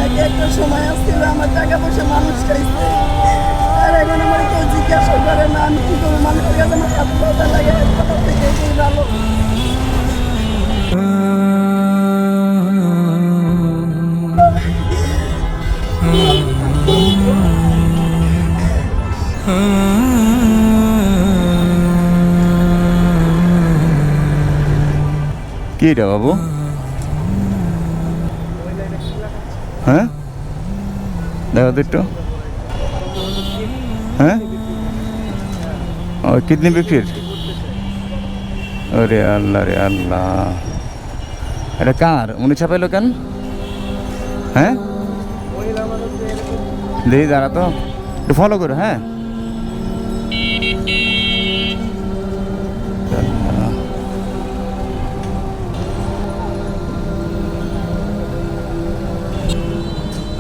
আগে একটা সময় আসছিল আমার টাকা পয়সা মানুষ খাইছে, আর এখন আমার কেউ জিজ্ঞাসা করে না। আমি কি করবো? মানুষের কাছে আমার হাত পাতা লাগে, কথা থেকে এটাই ভালো। কি এটা বাবু? হ্যাঁ, দেখো তো একটু। হ্যাঁ, ও কিডনি বিক্রির। ওরে আল্লাহ রে আল্লাহ, এটা কার? উনি ছাপাইলো কেন? হ্যাঁ, দেখি দাঁড়া তো, একটু ফলো করো। হ্যাঁ,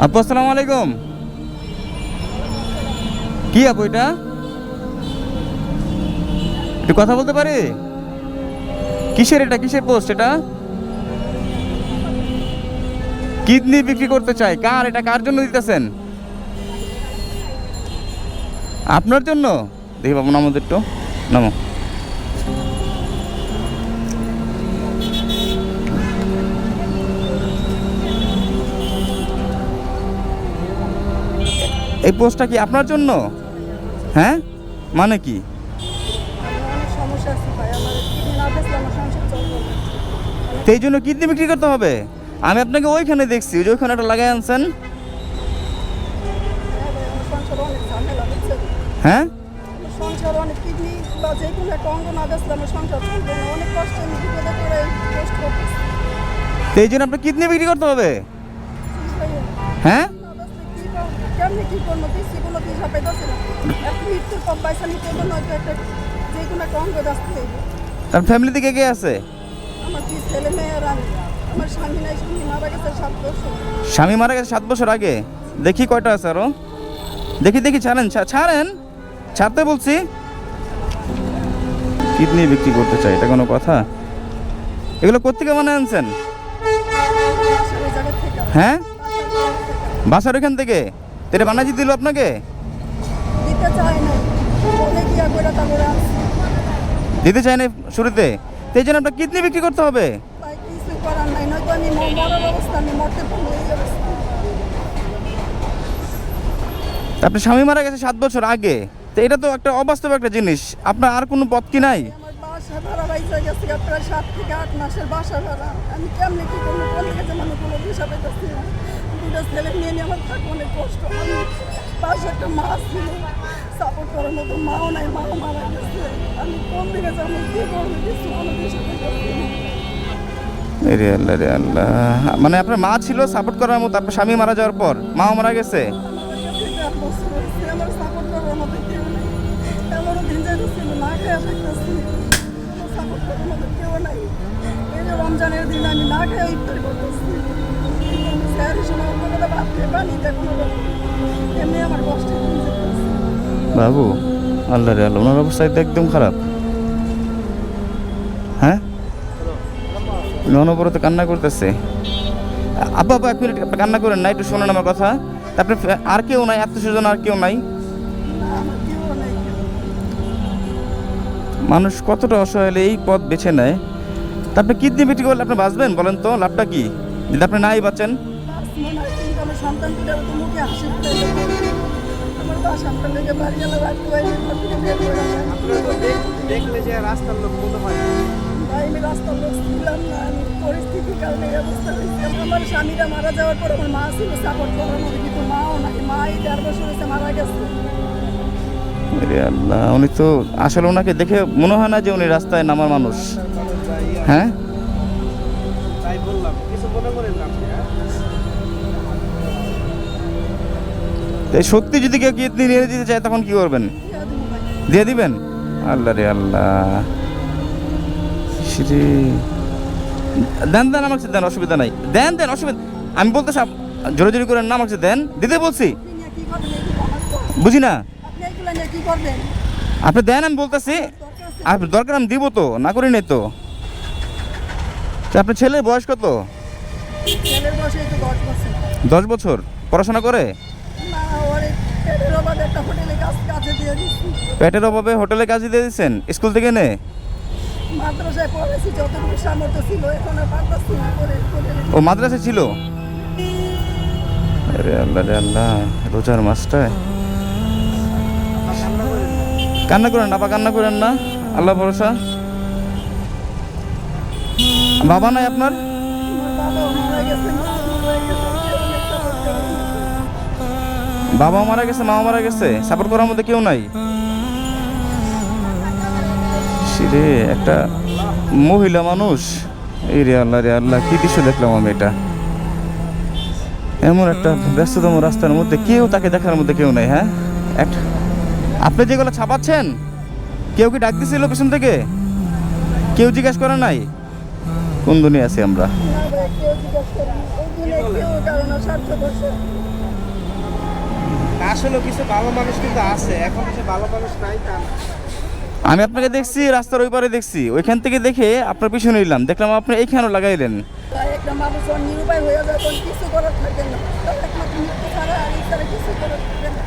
আপু আসসালামু আলাইকুম। কি আপু এটা? একটু কথা বলতে পারি? কিসের এটা? কিসের পোস্ট এটা? কিডনি বিক্রি করতে চাই। কার এটা? কার জন্য দিতেছেন? আপনার জন্য? দেখি বাবু নামো তো একটু, নামো। এই পোস্টটা কি আপনার জন্য? হ্যাঁ, মানে কি? আমার অনেক সমস্যা আছে ভাই, আমার কিডনি না বেচলে আমার সংসার চলবে না। তো এই জন্য কিডনি বিক্রি করতে হবে? আমি আপনাকে ওইখানে দেখছি, ওই যে ওইখানে একটা লাগাই আনছেন। হ্যাঁ ভাই, আমার সংসার অনেক ঝামেলা, বুঝছেন? হ্যাঁ, আমার সংসার অনেক, কিডনি বা যে কোনো একটা অঙ্গ না বেচলে আমার সংসার চলবে না। অনেক কষ্ট, আমি বিপদে পড়ে কষ্ট করতেছি। তো এই জন্য আপনার কিডনি বিক্রি করতে হবে? ভাইয়া, হ্যাঁ, না বেচলে কি করব? কেমনে কি করবো? কোনো দিশা পাইতেছি না। এক মৃত্যুর পর পয়সা নিতে জন্য হয়তো একটা যে কোনো একটা অঙ্গ বেচতে হইবে। তার ফ্যামিলিতে কে কে আছে? আমার কি ছেলে মেয়ে আর আমি। আমার স্বামী নাই, স্বামী মারা গেছে 7 বছর। স্বামী মারা গেছে 7 বছর আগে। দেখি কয়টা আছে আরো, দেখি দেখি, ছাড়েন ছাড়েন, ছাড়তে বলছি। কিডনি বিক্রি করতে চাই, এটা কোনো কথা? এগুলো কোত্থেকে বানিয়ে আনছেন? বাসার ওই জায়গা থেকে, হ্যাঁ, বাসার বাসার ওই জায়গা থেকে। ওখান থেকে? তো এটা বানাজি দিল আপনাকে? দিতে চায় না, বলে গিয়া করে তারপরে আসছি। দিতে চায় না শুরুতে? তো এই জন্য আপনার কিডনি বিক্রি করতে হবে? তাই কিছু করার নাই, নয়তো আমি মরার অবস্থা, আমি মরতে পারবো এই অবস্থা। তা আপনার স্বামী মারা গেছে 7 বছর আগে, তো এটা তো একটা অবাস্তব একটা জিনিস। আপনার আর কোনো পথ কি নাই? আমার বাসা ভাড়া বাইসা গেছে প্রায় 7 থেকে 8 মাসের বাসা ভাড়া। আমি কেমনে কি করবো? কোন দিকে যে মানে কোনো দিশা পাইতেছি না। দুটো ছেলে মেয়ে নিয়ে আমার থাকবো অনেক কষ্ট। আমি পাশে একটা মা ছিল, সাপোর্ট করার মতো মাও নাই, মাও মারা গেছে। আমি কোন দিকে যাবো, কি করবো? কিছু কোনো দিশা পাইতেছি না। রে আল্লাহ রে আল্লাহ, মানে আপনার মা ছিল সাপোর্ট করার মতো, আপনার স্বামী মারা যাওয়ার পর মাও মারা গেছে? আমার কাছে 4 বছর হয়েছে, আমার সাপোর্ট করার মতো কেউ নেই। এমনও দিন যাইতেছি আমি না খেয়ে থাকতেছি, আমার সাপোর্ট করার মতো কেউ নাই। এই যে রমজানের দিন আমি না খেয়ে ইফতারি করতেছি, স্যারের সময় অন্য কথা ভাত খেয়ে পানি দেয় কোনো রকম। এমনি আমার কষ্টে দিন যেতেছে। বাবু, আল্লাহ রে আল্লাহ, ওনার অবস্থা তো একদম খারাপ। হ্যাঁ, অনবরত কান্না করতেছে। আব্বা আব্বা, 1 মিনিট আপনি কান্না করেন না, একটু শোনেন আমার কথা। তারপরে আর কেউ নাই? আত্মীয়স্বজন আর কেউ নাই? না, আমার কেউ নাই। মানুষ কতটা অসহায় হলে এই পথ বেছে নেয়। তারপরে কিডনি বিক্রি করলে আপনি বাঁচবেন? বলেন তো, লাভটা কি যদি আপনি নাই বাঁচেন? বাঁচবো না, কিন্তু আমার সন্তান দুটার তো মুখে হাসি ফুটাইতে হবে। আমার বাসাটা লেগে বাড়ি এলে রাখতে হয়, ঘর থেকে বের করে দেয়। দেখলে যে রাস্তার লোক মনে হয়। ভাই, আমি রাস্তার লোক ছিলাম না, আমি পরিস্থিতির কারণে এই অবস্থা হয়েছে। আমার স্বামীরা মারা যাওয়ার পর আমার মা ছিল সাপোর্ট করার মতো, কিন্তু মাও নাই। মাই 4 বছর হয়েছে মারা গেছে। রে আল্লাহ, উনি তো আসলে ওনাকে দেখে মনে হয় না যে উনি রাস্তায় নামার মানুষ। হ্যাঁ, তাই বললাম, কিছু মনে করেন না আপনি, হ্যাঁ? তো এই সত্যি যদি কেউ কিডনি নিয়ে দিতে চায় তখন কি করবেন? দিয়া দেবো ভাই। দিয়ে দিবেন? আল্লাহ রে আল্লাহ, শ্রী দেন দেন, আমার কাছে দেন, অসুবিধা নাই। দেন দেন, অসুবিধা। আমি বলতেছি জোরে জোরে করেন না, আমার কাছে দেন, দিতে বলছি। আপনি নিয়ে কি করবেন এইগুলো আমার তো? বুঝি না। আপনি এইগুলো নিয়ে কি করবেন? আপনি দেন, আমি বলতেছি। দরকার আছে। আর দরকার আমি দিব তো, না করি নাই তো। তা আপনার ছেলের বয়স কত? ছেলের বয়স এই তো 10 বছর। 10 বছর পড়াশোনা করে? না, ওর এই পেটের অভাবে একটা হোটেলে কাজে দিয়ে দিচ্ছি। পেটের অভাবে হোটেলে কাজ দিয়ে দিয়েছেন স্কুল থেকে নে? মাদ্রাসায় পড়েছি, যতটুকু সামর্থ্য ছিল, এখন আর পারতাছি না করে ও মাদ্রাসা ছিল? আরে আল্লাহ রে আল্লাহ, রোজার মাসটায় কান্না করেন না, আপা কান্না করেন না, আল্লাহ ভরসা। বাবা নাই আপনার? আমার বাবাও মারা গেছে, মা মারা গেছে, কেউ নেই support করার মতো। বাবা মারা গেছে, মা মারা গেছে, সাপোর্ট করার মধ্যে কেউ নাই। রে একটা মহিলা মানুষ, এই রে আল্লাহ রে আল্লাহ, কি দৃশ্য দেখলাম আমি এটা। এমন একটা ব্যস্ততম রাস্তার মধ্যে কেউ তাকে দেখার মধ্যে কেউ নাই। হ্যাঁ, আপনি যেগুলো ছাপাচ্ছেন, কেউ কি ডাক দিছিল পিছন থেকে? কেউ জিজ্ঞেস করে নাই? কোন দুনিয়া আছি আমরা? না ভাই, কেউ জিজ্ঞেস করেনি। ওই দিনে কেউ কারো না, স্বার্থ বসে। আসলে কিছু ভালো মানুষ কিন্তু আছে, এখন কিছু ভালো মানুষ নাই তা না। আমি আপনাকে দেখছি রাস্তার ওই পারে, দেখছি ওইখান থেকে দেখে আপনার পিছনে নিলাম, দেখলাম আপনি এইখানেও লাগাইলেন। তাই একটা মানুষ যখন নিরুপায় হয়ে যায়, তখন কিছু করার থাকে না, তখন একমাত্র মৃত্যু ছাড়া আর এছাড়া কিছু করার থাকে না।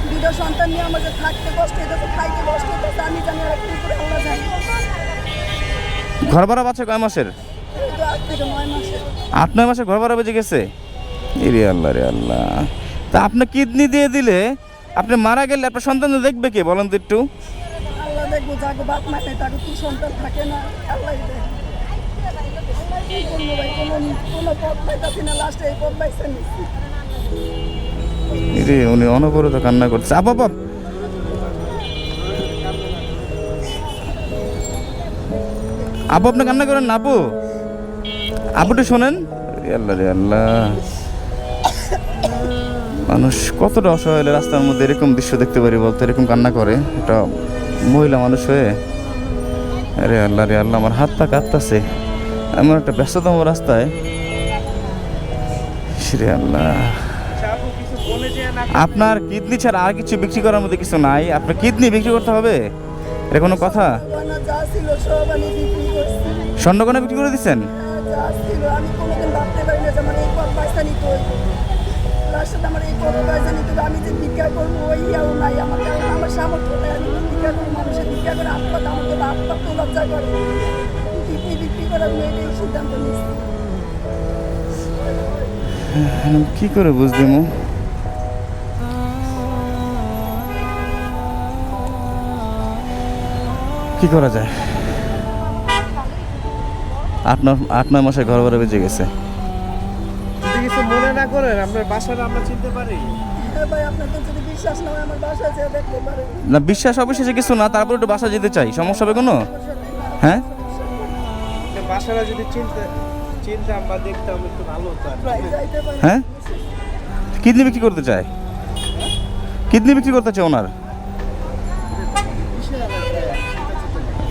দুটো সন্তান নিয়ে আমাদের থাকতে কষ্ট হইতেছে, খাইতে কষ্ট হইতেছে, আমি জানি আর কি করে, আল্লাহ জানি। ঘর ভাড়া পাচ্ছে কয় মাসের? এই তো 8 থেকে 9 মাসে। 8-9 মাসে ঘর ভাড়া বেজে গেছে। রে আল্লাহ রে আল্লাহ, তা আপনি কিডনি দিয়ে দিলে, আপনি মারা গেলে আপনার সন্তান দেখবে কে বলেন তো একটু? আল্লাহ দেখবো, যাকে বাপ মা নেই তাকে কি সন্তান থাকে না, আল্লাহ দেখবে। কি করবো ভাই, কোনো পথ পাইতাছি না, লাস্টে এই পথ পাইছে নিচ্ছি। রে উনি অনবরত কান্না করছে। আপা আপু আপনি কান্না করেন না আপু? আপুটি শোনেন। রে আল্লাহ রে আল্লাহ, মানুষ কতটা অসহায় হলে রাস্তার মধ্যে এরকম দৃশ্য দেখতে পারি বলতে, এরকম কান্না করে একটা মহিলা মানুষ হয়ে। আরে আল্লাহ রে আল্লাহ, আমার হাত পা কাঁপতাছে এমন একটা ব্যস্ততম রাস্তায়। রে আল্লাহ, আপু কিছু বলে যে না, আপনার কিডনি ছাড়া আর কিছু বিক্রি করার মধ্যে কিছু নাই? আপনার কিডনি বিক্রি করতে হবে? এটা কোনো কথা? গয়না যা ছিল সব আমি বিক্রি করছি। স্বর্ণগয়না বিক্রি করে দিচ্ছেন? যা ছিল আমি কোনোদিন ভাবতে পারি না যে আমার এই পথ পয়সা নিতে হইব, লাস্টে আমার এই পথ পয়সা নিতে হবে। আমি যে ভিক্ষা করবো ওই ইয়াও নাই আমার, কারণ আমার সামর্থ্য নেই। আমি ভিক্ষা করবো, মানুষের ভিক্ষা করে আত্মহত্যা, আমার তো আত্মহত্যা লজ্জা করে। কিডনি বিক্রি করার আমি এটাই সিদ্ধান্ত নিচ্ছি। কি করে বুঝদিমু? কি করা যায়? 8-9 মাসে ঘর ভাড়া বেজে গেছে। যদি কিছু মনে না করেন, আপনার বাসাটা আমরা চিনতে পারি। হ্যাঁ ভাই, আপনার তো যদি বিশ্বাস না হয় আমার বাসায় যেয়ে দেখতে পারেন। না, বিশ্বাস অবিশ্বাসে কিছু না, তারপর একটু বাসা যেতে চাই, সমস্যা হবে কোনো? হ্যাঁ, আপনার বাসাটা যদি চিনতাম বা দেখতাম একটু ভালো হতো আর কি। ভাই যাইতে পারেন। হ্যাঁ, কিডনি বিক্রি করতে চায়, কিডনি বিক্রি করতে চায় ওনার।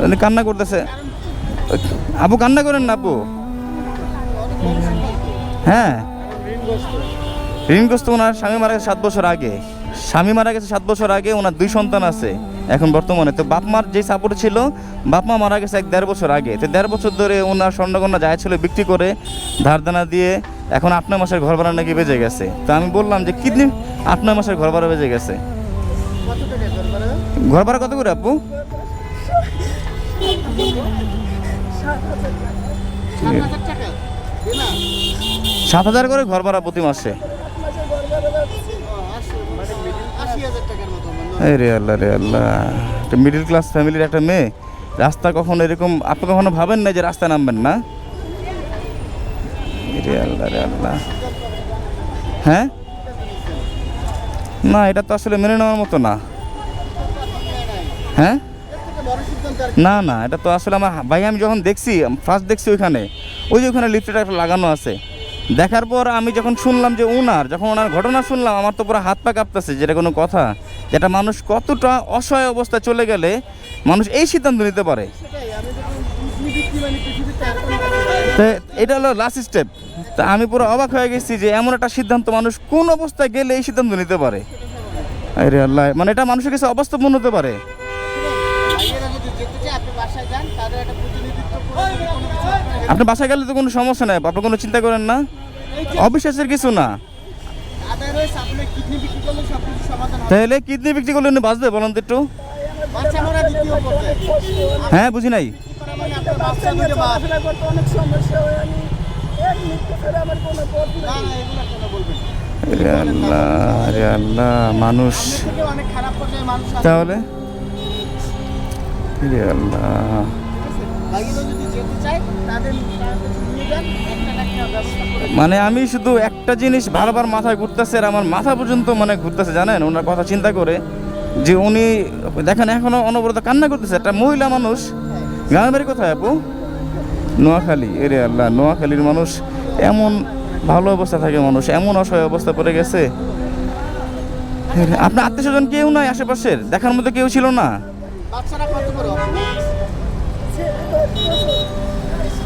উনি কান্না করতেছে। আপু কান্না করেন না আপু। হ্যাঁ, ঋণগ্রস্ত। ওনার স্বামী মারা গেছে 7 বছর আগে। স্বামী মারা গেছে 7 বছর আগে, ওনার 2 সন্তান আছে এখন বর্তমানে। তো বাপ মার যে সাপোর্ট ছিল, বাপ মা মারা গেছে 1-1.5 বছর আগে। তো 1.5 বছর ধরে ওনার স্বর্ণগয়না যা ছিল বিক্রি করে ধারদানা দিয়ে এখন 8-9 মাসের ঘর ভাড়া নাকি বেজে গেছে। তো আমি বললাম যে কিডনি 8-9 মাসের ঘর ভাড়া বেজে গেছে। ঘর ভাড়া কত করে আপু? 7,000 করে ঘর ভাড়া প্রতি মাসে। এই রে আল্লাহ রে আল্লাহ, একটা মিডল ক্লাস ফ্যামিলির একটা মেয়ে, রাস্তা কখনো এরকম আপনি কখনো ভাবেন না যে রাস্তায় নামবেন না? এই রে আল্লাহ রে আল্লাহ। হ্যাঁ, না এটা তো আসলে মেনে নেওয়ার মতো না। হ্যাঁ, না না, এটা তো আসলে আমার ভাই, আমি যখন দেখছি ফার্স্ট দেখছি ওইখানে, ওই যে ওখানে লিফটের একটা লাগানো আছে, দেখার পর আমি যখন শুনলাম যে যখন ওনার ঘটনা শুনলাম, আমার তো পুরো হাত পা কাঁপতেছে। যেটা কোনো কথা, যেটা মানুষ কতটা অসহায় অবস্থায় চলে গেলে মানুষ এই সিদ্ধান্ত নিতে পারে। তো এটা হলো লাস্ট স্টেপ। তা আমি পুরো অবাক হয়ে গেছি যে এমন একটা সিদ্ধান্ত মানুষ কোন অবস্থায় গেলে এই সিদ্ধান্ত নিতে পারে। আরে আল্লাহ, মানে এটা মানুষের কাছে অবাস্তব মনে হতে পারে। আপনি বাসায় গেলে তো কোনো সমস্যা নাই, আপনি কোনো চিন্তা করেন না। অবিশ্বাসের কিছু না। আদারওয়াইজ আপনি কিডনি বিক্রি করলে সব কিছু সমাধান হবে। তাহলে কিডনি বিক্রি করলে উনি বাঁচবে বলেন তো একটু? বাচ্চা মরা দ্বিতীয় পর্যায়ে। হ্যাঁ, বুঝি নাই। করা মানে আপনার বাচ্চা দুটো বাদ। চলাফেরা করতে অনেক সমস্যা হয়। আমি এক মৃত্যু ছাড়া আমার কোনো পথ না নেই। না এগুলো কেন বলবেন? আরে আল্লাহ, আরে আল্লাহ, মানুষ আপনার থেকে অনেক খারাপ পর্যায়ে মানুষ আছে। তাহলে আরে আল্লাহ। বাকিরা যদি যেতে চায় তাদের কাছে নিয়ে যান, একটা না একটা ব্যবস্থা করে দিন। মানে আমি শুধু একটা জিনিস বারবার মাথায় ঘুরতেছে, আর আমার মাথা পর্যন্ত মানে ঘুরতেছে, জানেন ওনার কথা চিন্তা করে, যে উনি দেখেন এখনো অনবরত কান্না করতেছে। একটা মহিলা মানুষ, গ্রামের বাড়ি কোথায় আপু? নোয়াখালী। এরে আল্লাহ, নোয়াখালীর মানুষ এমন ভালো অবস্থা থাকে, মানুষ এমন অসহায় অবস্থা পড়ে গেছে। আপনার আত্মীয় স্বজন কেউ নাই আশেপাশের, দেখার মতো কেউ ছিল না? বাচ্চারা কত বড়?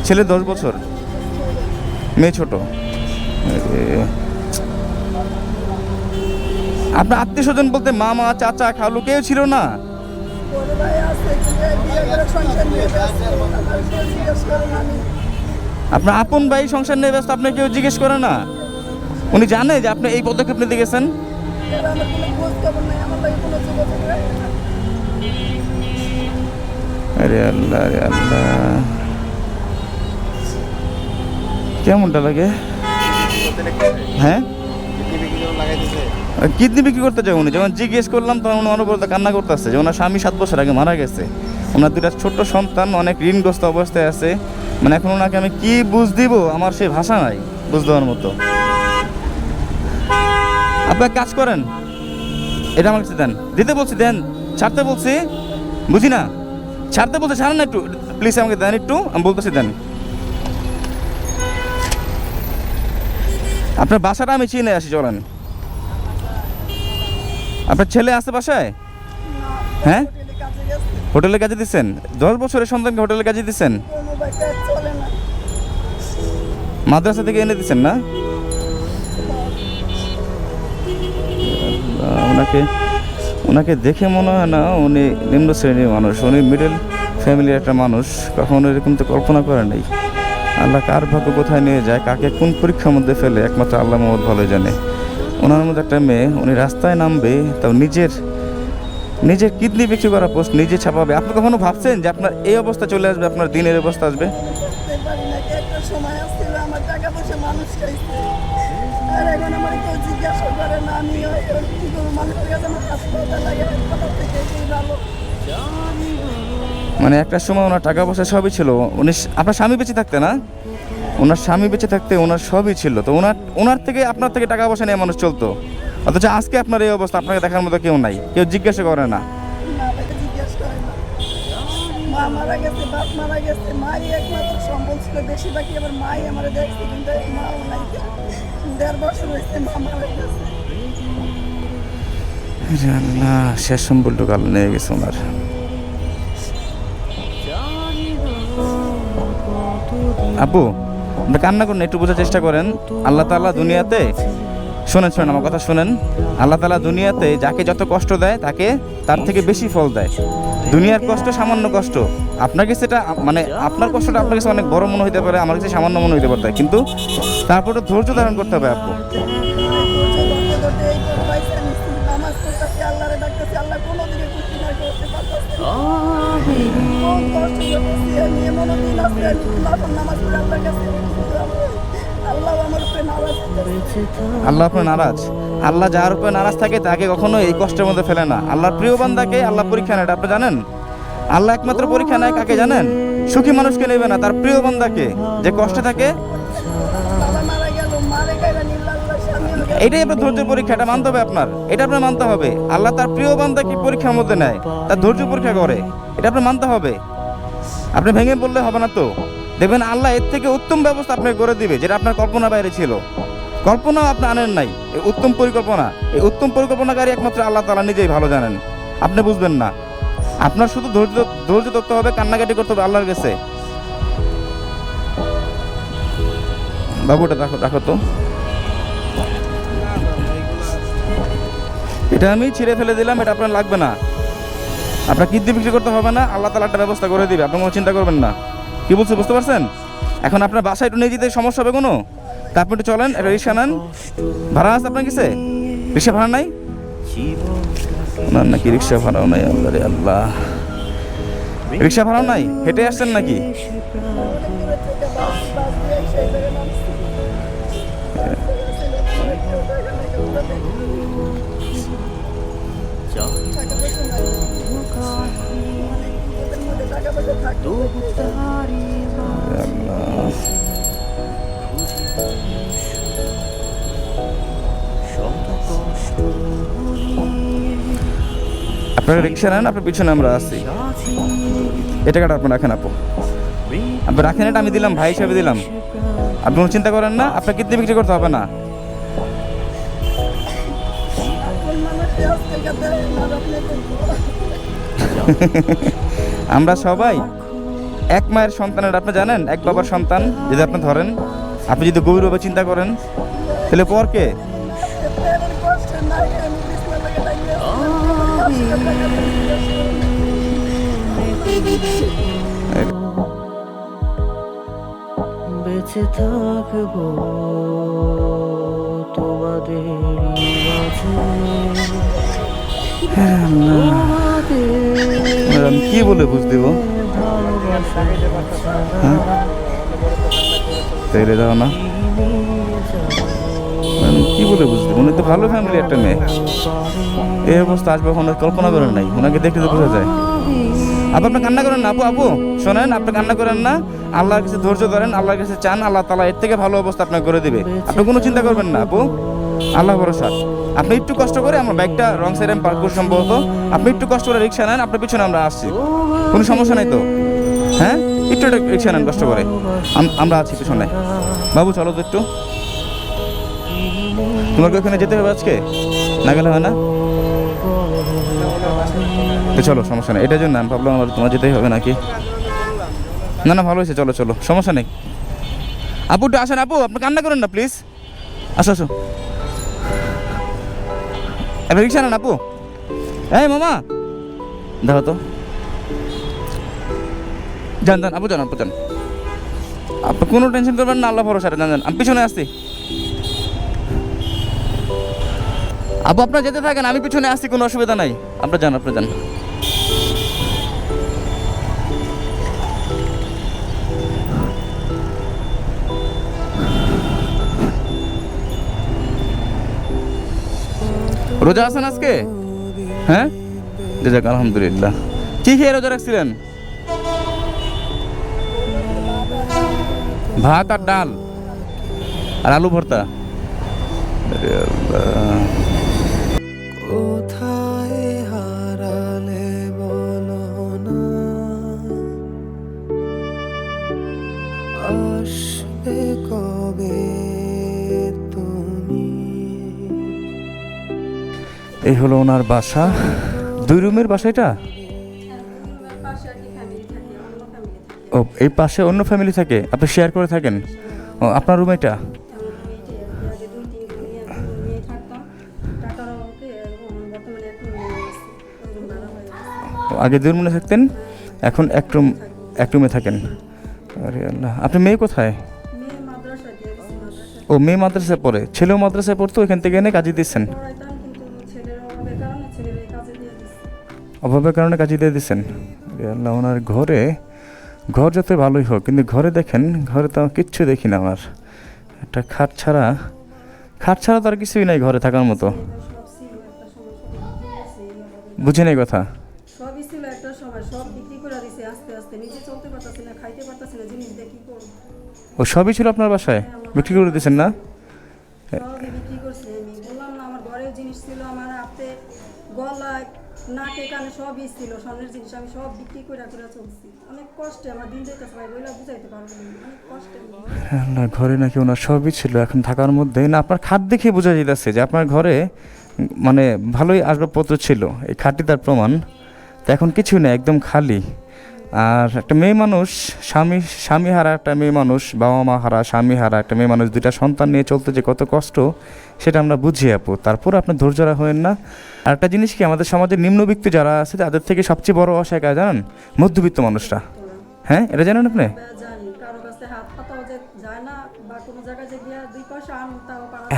ছেলে 10 বছর, মেয়ে ছোট। আপনার আত্মীয় স্বজন বলতে মামা, চাচা, খালু কেউ ছিল না? বড় ভাই আছে, কিন্তু এই বিয়ে করে সংসার নিয়ে ব্যস্ত। আমার কেউ জিজ্ঞেস করে না। আমি আপনার আপন ভাই সংসার নিয়ে ব্যস্ত, আপনি কেউ জিজ্ঞেস করে না? উনি জানে যে আপনি এই পদক্ষেপ নিতে গেছেন? এরা আমার কোনো খোঁজ খবর নেই, আমার লাগে কোনো যোগাযোগ রাখে না। আরে আল্লাহ, আরে আল্লাহ, কেমনটা লাগে? হ্যাঁ, কিডনি বিক্রি করে লাগাই দিছে। কিডনি বিক্রি করতে চাই উনি। যখন জিজ্ঞেস করলাম তখন উনি অনবরত কান্না করতেছে যে ওনার স্বামী 7 বছর আগে মারা গেছে, ওনার 2টা ছোট্ট সন্তান অনেক ঋণগ্রস্ত অবস্থায় আছে। মানে এখন ওনাকে আমি কি বুঝ দিব, আমার সেই ভাষা নাই বুঝ দেওয়ার মতো। আপনি এক কাজ করেন, এটা আমার কাছে দেন, দিতে বলছি দেন, ছাড়তে বলছি, বুঝি না, ছাড়তে বলছি, ছাড়েন না একটু প্লিজ, আমাকে দেন একটু, আমি বলতেছি দেন। আপনার বাসাটা আমি চিনে আসি, চলেন। আপনার ছেলে আছে বাসায়? হ্যাঁ, হোটেলে কাজে গেছে, হোটেলে কাজে দিচ্ছেন? 10 বছরের সন্তানকে হোটেলে কাজে দিচ্ছেন? কোনো ভাই কাজ চলে না। মাদ্রাসা থেকে এনে দিচ্ছেন না? ওনাকে ওনাকে দেখে মনে হয় না উনি নিম্ন শ্রেণীর মানুষ, উনি মিডল ফ্যামিলির একটা মানুষ। কখনো এরকম তো কল্পনা করে নেই। আল্লাহ কার ভাগ্য কোথায় নিয়ে যায়, কাকে কোন পরীক্ষার মধ্যে ফেলে, একমাত্র আল্লাহ মোহাম্মদ ভালো জানে। ওনার মধ্যে একটা মেয়ে, উনি রাস্তায় নামবে তাও নিজের কিডনি বিক্রি করা পোস্ট নিজে ছাপাবে। আপনি কখনো ভাবছেন যে আপনার এই অবস্থা চলে আসবে, আপনার দিনের অবস্থা আসবে? করতে পারি না। একটা সময় আসছিল আমার টাকা পয়সা মানুষ খাইছে, আর এখন আমার কেউ জিজ্ঞাসা করে না। আমি কি করবো, মানুষের কাছে আমার হাসপাতাল লাগে, হাসপাতাল থেকে এই ভালো। মানে একটা সময় ওনার টাকা পয়সা সবই ছিল। উনি আপনার স্বামী বেঁচে থাকতে না, ওনার স্বামী বেঁচে থাকতে ওনার সবই ছিল, তো ওনার থেকে আপনার থেকে টাকা পয়সা নিয়ে মানুষ চলতো। অথচ আজকে আপনার এই অবস্থা, আপনাকে দেখার মতো কেউ নাই, কেউ জিজ্ঞাসা করে না। না, আমাকে জিজ্ঞেস করে না। মা মারা গেছে, বাপ মারা গেছে, মাই একমাত্র সম্বল ছিল, বেশিরভাগই আমার মাই আমার দেখছে, কিন্তু মাও নাই। 1.5 বছর হয়েছে মা মারা গেছে। আরে আল্লাহ, শেষ সম্বলটুকু আল্লাহ নিয়ে গেছে ওনার। আপু, আপনি কান্না করেন, একটু বোঝার চেষ্টা করেন। আল্লাহ তাআলা দুনিয়াতে, শোনেন আমার কথা শোনেন, আল্লাহ তাআলা দুনিয়াতে যাকে যত কষ্ট দেয় তাকে তার থেকে বেশি ফল দেয়। দুনিয়ার কষ্ট সামান্য কষ্ট, আপনার কাছে এটা মানে আপনার কষ্টটা আপনার কাছে অনেক বড় মনে হতে পারে, আমার কাছে সামান্য মনে হতে পারে, কিন্তু তারপরে ধৈর্য ধারণ করতে হবে আপু। নামাজ পড়তেছি, আল্লাহরে ডাকতেছি, আল্লাহ কোনোদিকে খুশি না করতে পারতেছি। খুব কষ্ট করতেছি আমি, এমনও দিন আছে আমি লাফান নামাজ পড়ে আল্লাহর কাছে, আল্লাহ আমার উপরে নারাজ হইতেছে। আল্লাহ আপনার নারাজ? আল্লাহ যার উপরে নারাজ থাকে তাকে কখনো এই কষ্টের মধ্যে ফেলে না। আল্লাহর প্রিয় বান্দাকে আল্লাহ পরীক্ষা নেয়, এটা আপনি জানেন? আল্লাহ একমাত্র পরীক্ষা নেয় কাকে জানেন? সুখী মানুষকে নেবে না, তার প্রিয় বান্দাকে, যে কষ্টে থাকে। বাবা মারা গেল, মারে গেল, নির্লাল্লাহ স্বামী হয়ে গেল। এটাই আপনার ধৈর্য পরীক্ষা, এটা মানতে হবে আপনার, এটা আপনার মানতে হবে। আল্লাহ তার প্রিয় বান্দাকে পরীক্ষার মধ্যে নেয়, তার ধৈর্য পরীক্ষা করে, এটা আপনার মানতে হবে। আপনি ভেঙে বললে হবে না তো, দেখবেন আল্লাহ এর থেকে উত্তম ব্যবস্থা আপনাকে করে দিবে, যেটা আপনার কল্পনা বাইরে ছিল। কল্পনাও আপনি আনেন নাই, এই উত্তম পরিকল্পনা, এই উত্তম পরিকল্পনাকারী একমাত্র আল্লাহ তাআলা নিজেই ভালো জানেন। আপনি বুঝবেন না, আপনার শুধু ধৈর্য ধরতে হবে, কান্নাকাটি করতে হবে আল্লাহর কাছে। বাবুটা দেখো তো, এটা আমি ছিঁড়ে ফেলে দিলাম, এটা আপনার লাগবে না, আপনার কিডনি বিক্রি করতে হবে না, আল্লাহ তাআলা একটা ব্যবস্থা করে দিবে, আপনি কোনো চিন্তা করবেন না। কি বলছি বুঝতে পারছেন? এখন আপনার বাসায় একটু নিয়ে যেতে সমস্যা হবে কোনো? তা আপনি একটু চলেন, একটা রিক্সা নেন। ভাড়া আছে আপনার কাছে? রিক্সা ভাড়া নাই? না নাকি রিক্সা ভাড়াও নাই? আল্লাহ রে আল্লাহ, রিক্সা ভাড়াও নাই? হেঁটে আসছেন নাকি? অনেক দূরে থেকে বাস দিয়ে সেই জায়গায় নামছি। টাকা পয়সা নাই। অনেক বিপদের মধ্যে টাকা পয়সা থাকতো। আল্লাহ। আপনারা রিক্সা নেন, আপনার পিছনে আমরা আছি। এই টাকাটা আপনি রাখেন আপু, আপনি রাখেন, এটা আমি দিলাম, ভাই হিসাবে দিলাম। আপনি কোনো চিন্তা করেন না, আপনার কিডনি বিক্রি করতে হবে না। এখন মানুষে আজকালকার দেয় না, আপনি আমরা সবাই এক মায়ের সন্তানের, আপনি জানেন, এক বাবার সন্তান। যদি আপনি ধরেন, আপনি যদি গভীরভাবে চিন্তা করেন, তাহলে পর কে? কষ্ট নাই, আমি বিছনা থেকে লাগিয়ে বেঁচে থাকবো তোমাদের মাঝে। আমি কি বলে বুঝ দিব? তাইলে দাও না, আমি কি বলে বুঝ দিব? উনি তো ভালো ফ্যামিলি একটা মেয়ে, এই অবস্থা আসবে ওখানে কল্পনা করেন নাই। ওনাকে দেখলে তো বোঝা যায়। আপু আপনি কান্না করেন না, আপু আপু শোনেন, আপনি কান্না করেন না, আল্লাহর কাছে ধৈর্য ধরেন, আল্লাহর কাছে চান, আল্লাহ তাআলা এর থেকে ভালো অবস্থা আপনাকে করে দিবে। আপনি কোনো চিন্তা করবেন না আপু, আল্লাহ ভরসা। আপনি একটু কষ্ট করে, আমার বাইকটা রং সাইডে আমি পার্ক করি সম্ভবত, আপনি একটু কষ্ট করে রিক্সা নেন, আপনার পিছনে আমরা আসছি, কোনো সমস্যা নাই তো? হ্যাঁ, একটু রিক্সা নেন কষ্ট করে, আমরা আছি পিছনে। বাবু চলো তো একটু, তোমার কি ওখানে যেতে হবে আজকে? না গেলে হয় না? তো চলো, সমস্যা নেই। এটার জন্য আমি ভাবলাম আমার তোমার যেতেই হবে নাকি। না না, ভালো হয়েছে, চলো চলো, সমস্যা নেই। আপু একটু আসেন, আপু আপনি কান্না করেন না প্লিজ, আসো আসো। এবার রিক্সা নেন আপু। এই মামা দেখো তো, যান যান আপু, যান আপু যান, আপনি কোনো টেনশন করবেন না, আল্লাহ ভরসা, যান যান, আমি পিছনে আসছি। আপু আপনার যেতে থাকেন, আমি পিছনে আসছি, কোনো অসুবিধা নাই, আপনার যান, আপনার যান। রোজা আছেন আজকে? হ্যাঁ, যাক আলহামদুলিল্লাহ। কি খেয়ে রোজা রাখছিলেন? ভাত আর ডাল আর আলু ভর্তা। আরে আল্লাহ। কোথায় হারালে বলো না, আসবে কবে তুমি? এই হলো ওনার বাসা, 2 রুমের বাসা এটা। ও, এই পাশে অন্য ফ্যামিলি থাকে, আপনি শেয়ার করে থাকেন? ও, আপনার রুম এটা? আগে 2 রুমে থাকতেন, এখন এক রুমে থাকেন। আরে আল্লাহ, আপনি মেয়ে কোথায়? ও, মেয়ে মাদ্রাসায় পড়ে, ছেলেও মাদ্রাসায় পড়তো, এখান থেকে এনে কাজে দিচ্ছেন? অভাবের কারণে কাজে দিয়ে দিচ্ছেন। আরে আল্লাহ, ওনার ঘর যত ভালোই হোক, কিন্তু ঘরে দেখেন, ঘরে তো কিচ্ছু দেখি না আমার। একটা খাট ছাড়া তো আর কিছুই নাই ঘরে থাকার মতো। বুঝে নেই কথা। সবই ছিল একটা সময়, সব বিক্রি করে দিছে আস্তে আস্তে, নিজে চলতে পারতাছি না, খাইতে পারতাছি না, জিনিস দিয়ে কি করব? ও, সবই ছিল আপনার বাসায়, বিক্রি করে দিয়েছেন না? সবই বিক্রি করছি আমি, বললাম না, আমার ঘরেও জিনিস ছিল, আমার হাতে গলায় নাকে কানে সবই ছিল, স্বর্ণের জিনিস, আমি সব বিক্রি করে চলছি। অনেক কষ্টে আমার দিন যাইতেছে ভাই, বইলা বুঝাইতে পারবো না, অনেক কষ্টে। না, ঘরে নাকি ওনার সবই ছিল, এখন থাকার মধ্যে না, আপনার খাট দেখে বোঝা যেতেছে যে আপনার ঘরে মানে ভালোই আসবাবপত্র ছিল, এই খাটটি তার প্রমাণ। তো এখন কিছু নেই, একদম খালি। আর একটা মেয়ে মানুষ, স্বামী হারা একটা মেয়ে মানুষ, বাবা মা হারা, স্বামী হারা একটা মেয়ে মানুষ, 2টা সন্তান নিয়ে চলতে যে কত কষ্ট, সেটা আমরা বুঝি আপু। তারপর আপনি ধৈর্যরা হয়েন না। আর একটা জিনিস কি, আমাদের সমাজে নিম্নবিত্ত যারা আছে, তাদের থেকে সবচেয়ে বড় অসহায় কারা জানেন? মধ্যবিত্ত মানুষরা। হ্যাঁ, এটা জানেন আপনি? জানি, কারো কাছে হাত পাতাও যায় না, বা কোনো জায়গায় যে গিয়া 2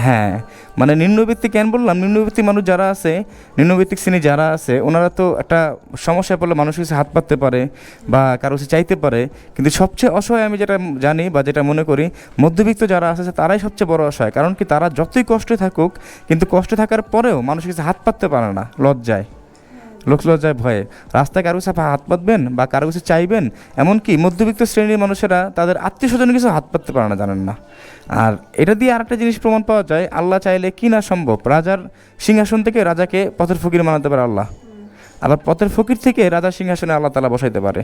হ্যাঁ, মানে নিম্নবিত্তিক কেন বললাম, নিম্নবিত্তিক মানুষ যারা আছে, নিম্নবিত্তিক শ্রেণী যারা আছে, ওনারা তো একটা সমস্যায় পড়লে মানুষের কাছে হাত পাততে পারে বা কারো কাছে চাইতে পারে, কিন্তু সবচেয়ে অসহায় আমি যেটা জানি বা যেটা মনে করি, মধ্যবিত্ত যারা আছে তারাই সবচেয়ে বড় অসহায়। কারণ কি, তারা যতই কষ্টে থাকুক, কিন্তু কষ্টে থাকার পরেও মানুষের কাছে হাত পাততে পারে না, লজ্জায়, লোক লজ্জায় ভয়ে। রাস্তায় কারো কাছে হাত পাতবেন বা কারো কাছে চাইবেন, এমনকি মধ্যবিত্ত শ্রেণীর মানুষেরা তাদের আত্মীয় স্বজনের কিছু হাত পাততে পারে না, জানেন না। আর এটা দিয়ে আরেকটা জিনিস প্রমাণ পাওয়া যায়, আল্লাহ চাইলে কি না সম্ভব, রাজার সিংহাসন থেকে রাজাকে পথের ফকির বানাতে পারে আল্লাহ, আবার পথের ফকির থেকে রাজার সিংহাসনে আল্লাহ তাআলা বসাইতে পারে।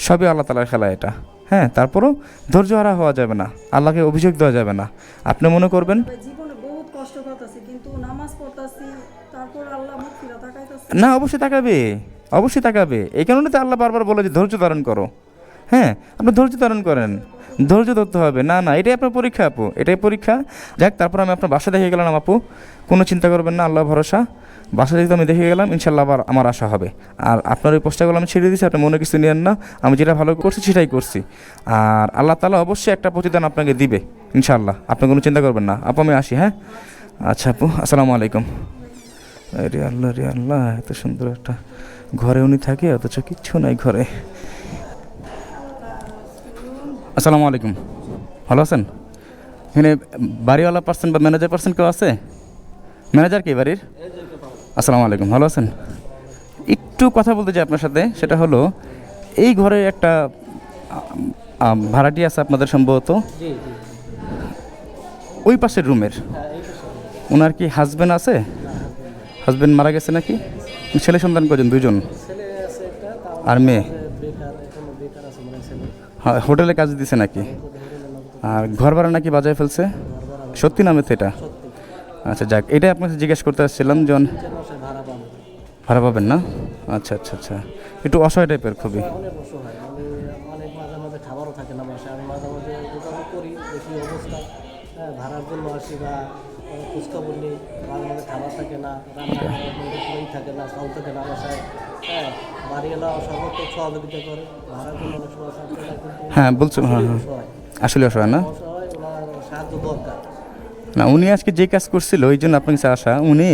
সবই আল্লাহ তাআলার খেলা এটা। হ্যাঁ, তারপরও ধৈর্য হারা হওয়া যাবে না, আল্লাহকে অভিযোগ দেওয়া যাবে না। আপনি মনে করবেন জীবনে বহুত কষ্ট করতেছি, কিন্তু নামাজ পড়তেছি, তারপর আল্লাহ মুখ ফিরা তাকাইতেছে। না, অবশ্যই তাকাবে, অবশ্যই তাকাবে। এই কারণে তো আল্লাহ বারবার বলে যে ধৈর্য ধারণ করো। হ্যাঁ, আপনি ধৈর্য ধারণ করেন, ধৈর্য ধরতে হবে। না না, এটাই আপনার পরীক্ষা আপু, এটাই পরীক্ষা। যাক, তারপর আমি আপনার বাসা দেখে গেলাম আপু, কোনো চিন্তা করবেন না, আল্লাহ ভরসা। বাসা যেহেতু আমি দেখে গেলাম, ইনশাল্লাহ আবার আমার আশা হবে। আর আপনার ওই পোস্টারগুলো আমি ছেড়ে দিয়েছি, আপনি মনে কিছু নিয়েন না, আমি যেটা ভালো করছি সেটাই করছি। আর আল্লাহ তাআলা অবশ্যই একটা প্রতিদান আপনাকে দিবে ইনশাল্লাহ, আপনি কোনো চিন্তা করবেন না আপু। আমি আসি, হ্যাঁ? আচ্ছা আপু, আসসালামু আলাইকুম। রে আল্লাহ, রে আল্লাহ, এত সুন্দর একটা ঘরে উনি থাকে, অথচ কিচ্ছু নাই ঘরে। আসসালামু আলাইকুম, ভালো আছেন? এখানে বাড়িওয়ালা পার্সন বা ম্যানেজার পার্সন কেউ আছে? ম্যানেজার কি বাড়ির? আসসালামু আলাইকুম, ভালো আছেন? একটু কথা বলতে চাই আপনার সাথে, সেটা হলো এই ঘরে একটা ভাড়াটি আছে আপনাদের সম্ভবত, ওই পাশের রুমের। ওনার কি হাজব্যান্ড আছে? হাজব্যান্ড মারা গেছে নাকি? ছেলে সন্তান কজন? দুজন? আর মেয়ে? হ্যাঁ, হোটেলে কাজ দিছে নাকি? আর ঘর ভাড়া নাকি বাজায় ফেলছে? সত্যি নামে তো এটা? আচ্ছা যাক, এটাই আপনাকে জিজ্ঞেস করতে আসছিলাম, জন ভাড়া পাবেন না? আচ্ছা আচ্ছা আচ্ছা, একটু অসহায় টাইপের খুবই। অনেক মাঝে মাঝে খাবারও থাকে না বাসায়, আমি মাঝে মাঝে যোগাযোগ করি, দেখি অবস্থা, হ্যাঁ, ভাড়ার জন্য আসি বা খোঁজখবর নেই, মাঝে মাঝে খাবার থাকে না, রান্না থাকে না, চাল থাকে না বাসায়, হ্যাঁ, বাড়িওয়ালা সর্বোচ্চ সহযোগিতা করে, ভাড়ার জন্য অনেক সময় থাকতে না, কিন্তু হ্যাঁ বলছো, হ্যাঁ হ্যাঁ, আসলে অসহায় না? অসহায়, ওনার সাহায্য দরকার। না, উনি আজকে যে কাজ করছিল ওই জন্য আপনার কাছে আসা। উনি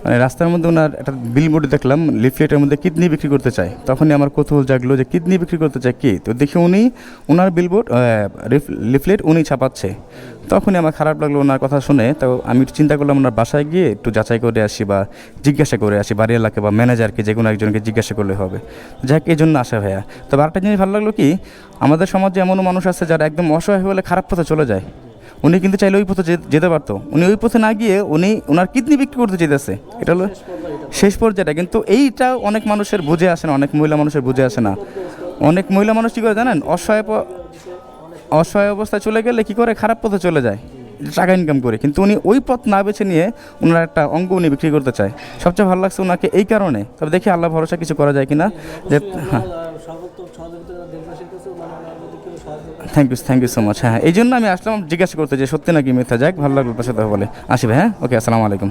মানে রাস্তার মধ্যে ওনার একটা বিলবোর্ডে দেখলাম, লিফলেটের মধ্যে কিডনি বিক্রি করতে চায়। তখনই আমার কৌতূহল জাগলো যে কিডনি বিক্রি করতে চায় কি, তো দেখি উনি ওনার বিলবোর্ড লিফলেট উনি ছাপাচ্ছে। তখনই আমার খারাপ লাগলো ওনার কথা শুনে। তো আমি একটু চিন্তা করলাম ওনার বাসায় গিয়ে একটু যাচাই করে আসি বা জিজ্ঞাসা করে আসি, বাড়িওয়ালাকে বা ম্যানেজারকে যে কোনো একজনকে জিজ্ঞাসা করলে হবে। যাক, এই জন্য আসা ভাইয়া। তবে আরেকটা জিনিস ভালো লাগলো কি, আমাদের সমাজে এমনও মানুষ আছে যারা একদম অসহায় হলে খারাপ পথে চলে যায়। উনি কিন্তু চাইলে ওই পথে যেতে পারতো, উনি ওই পথে না গিয়ে উনি ওনার কিডনি বিক্রি করতে যেতেছে। এটা হলো শেষ পর্যায়েটা। কিন্তু এইটা অনেক মানুষের বুঝে আসে না, অনেক মহিলা মানুষের বুঝে আসে না। অনেক মহিলা মানুষ কী করে জানেন, অসহায় অবস্থায় চলে গেলে কী করে, খারাপ পথে চলে যায় টাকা ইনকাম করে। কিন্তু উনি ওই পথ না বেছে নিয়ে ওনার একটা অঙ্গ উনি বিক্রি করতে চায়। সবচেয়ে ভালো লাগছে ওনাকে এই কারণে। তবে দেখি আল্লাহ ভরসা কিছু করা যায় কিনা। যে হ্যাঁ, থ্যাংক ইউ সো মাচ। হ্যাঁ, এই জন্য আমি আসলাম জিজ্ঞাসা করতে যে সত্যি নাকি মিথ্যা। যাক, ভালো লাগলো আপনার সাথে বলে। আসি ভাই, হ্যাঁ, ওকে, আসসালামু আলাইকুম।